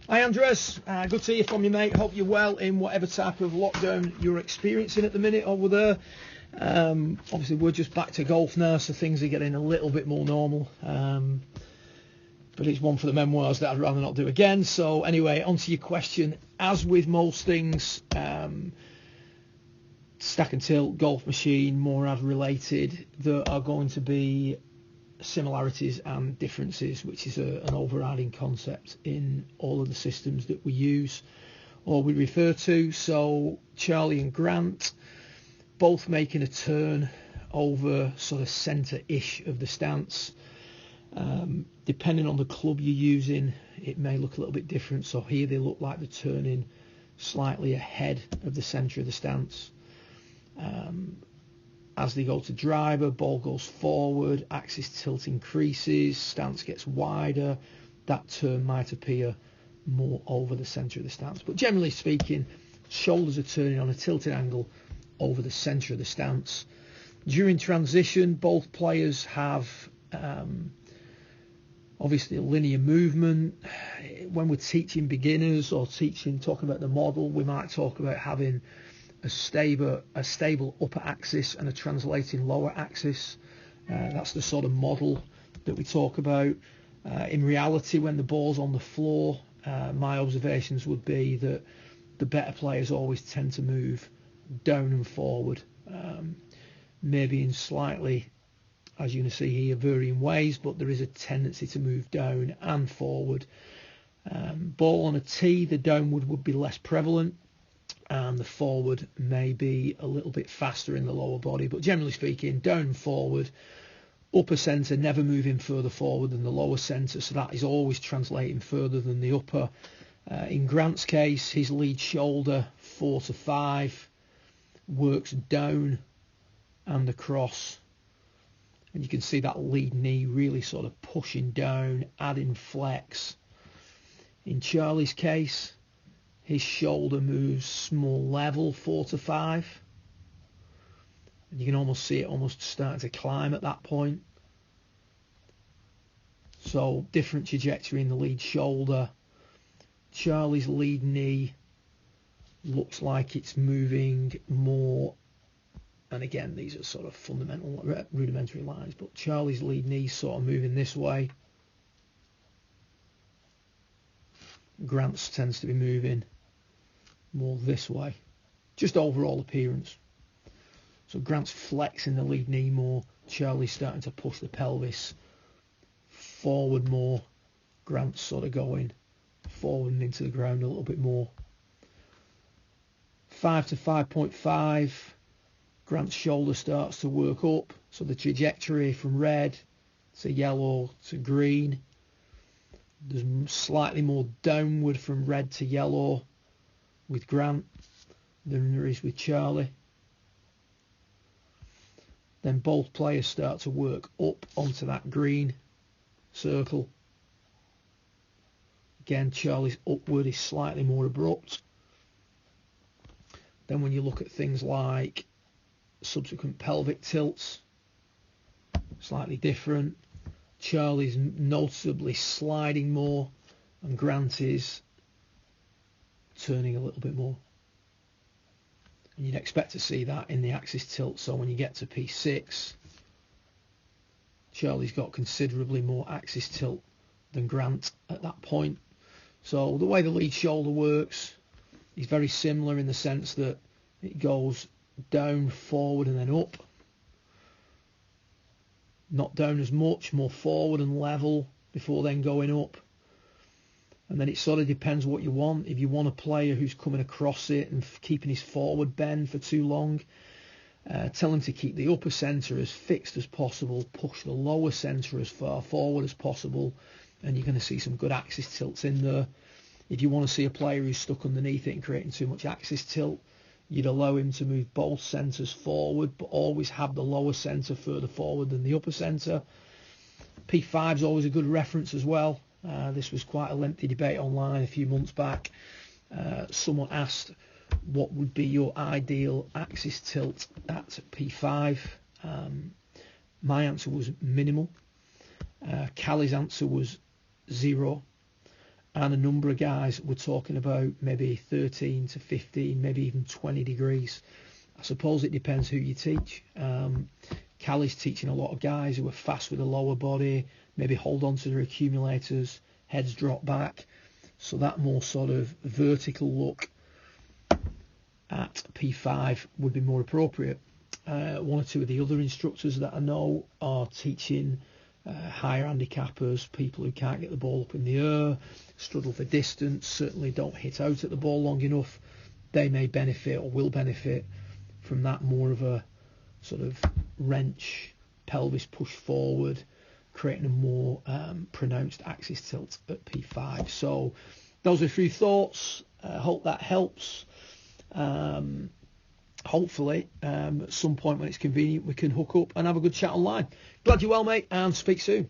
Hi Andres, good to hear from you, mate. Hope you're well in whatever type of lockdown you're experiencing at the minute over there. Obviously we're just back to golf now, so things are getting a little bit more normal. But it's one for the memoirs that I'd rather not do again. So anyway, onto your question. As with most things, stack and tilt, golf machine, Morad related, there are going to be similarities and differences, which is an overriding concept in all of the systems that we use or we refer to. So Charlie and Grant both making a turn over sort of centre-ish of the stance. Depending on the club you're using, it may look a little bit different. So here they look like they're turning slightly ahead of the centre of the stance. As they go to driver, ball goes forward, axis tilt increases, stance gets wider. That turn might appear more over the centre of the stance. But generally speaking, shoulders are turning on a tilted angle over the centre of the stance. During transition, both players have obviously a linear movement. When we're teaching beginners or talking about the model, we might talk about having a stable upper axis and a translating lower axis. That's the sort of model that we talk about. In reality, when the ball's on the floor, my observations would be that the better players always tend to move down and forward, maybe in slightly, as you can see here, varying ways, but there is a tendency to move down and forward. Ball on a tee, the downward would be less prevalent, and the forward may be a little bit faster in the lower body, but generally speaking, down and forward. Upper centre never moving further forward than the lower centre, so that is always translating further than the upper. In Grant's case, his lead shoulder 4 to 5 works down and across, and you can see that lead knee really sort of pushing down, adding flex. In Charlie's case, his shoulder moves more level 4 to 5, and you can almost see it almost starting to climb at that point. So different trajectory in the lead shoulder. Charlie's lead knee looks like it's moving more, and again these are sort of fundamental rudimentary lines, but Charlie's lead knee sort of moving this way. Grant's tends to be moving more this way, just overall appearance. So Grant's flexing the lead knee more, Charlie's starting to push the pelvis forward more, Grant's sort of going forward and into the ground a little bit more. 5 to 5.5, Grant's shoulder starts to work up, so the trajectory from red to yellow to green, there's slightly more downward from red to yellow with Grant than there is with Charlie. Then both players start to work up onto that green circle. Again, Charlie's upward is slightly more abrupt. Then when you look at things like subsequent pelvic tilts, slightly different. Charlie's noticeably sliding more, and Grant is turning a little bit more. And you'd expect to see that in the axis tilt. So when you get to P6, Charlie's got considerably more axis tilt than Grant at that point. So the way the lead shoulder works is very similar in the sense that it goes down, forward, and then up. Not down as much, more forward and level before then going up. And then it sort of depends what you want. If you want a player who's coming across it and keeping his forward bend for too long, tell him to keep the upper centre as fixed as possible, push the lower centre as far forward as possible, and you're going to see some good axis tilts in there. If you want to see a player who's stuck underneath it and creating too much axis tilt, you'd allow him to move both centres forward, but always have the lower centre further forward than the upper centre. P5 is always a good reference as well. This was quite a lengthy debate online a few months back. Someone asked, what would be your ideal axis tilt at P5? My answer was minimal. Callie's answer was 0. and a number of guys were talking about maybe 13 to 15, maybe even 20 degrees. I suppose it depends who you teach. Callie's teaching a lot of guys who are fast with the lower body, maybe hold on to their accumulators, heads drop back. So that more sort of vertical look at P5 would be more appropriate. One or two of the other instructors that I know are teaching higher handicappers, people who can't get the ball up in the air, struggle for distance, certainly don't hit out at the ball long enough. They may benefit or will benefit from that more of a sort of wrench, pelvis push forward, creating a more pronounced axis tilt at P5. So those are a few thoughts. I hope that helps. Hopefully, at some point when it's convenient, we can hook up and have a good chat online. Glad you're well, mate, and speak soon.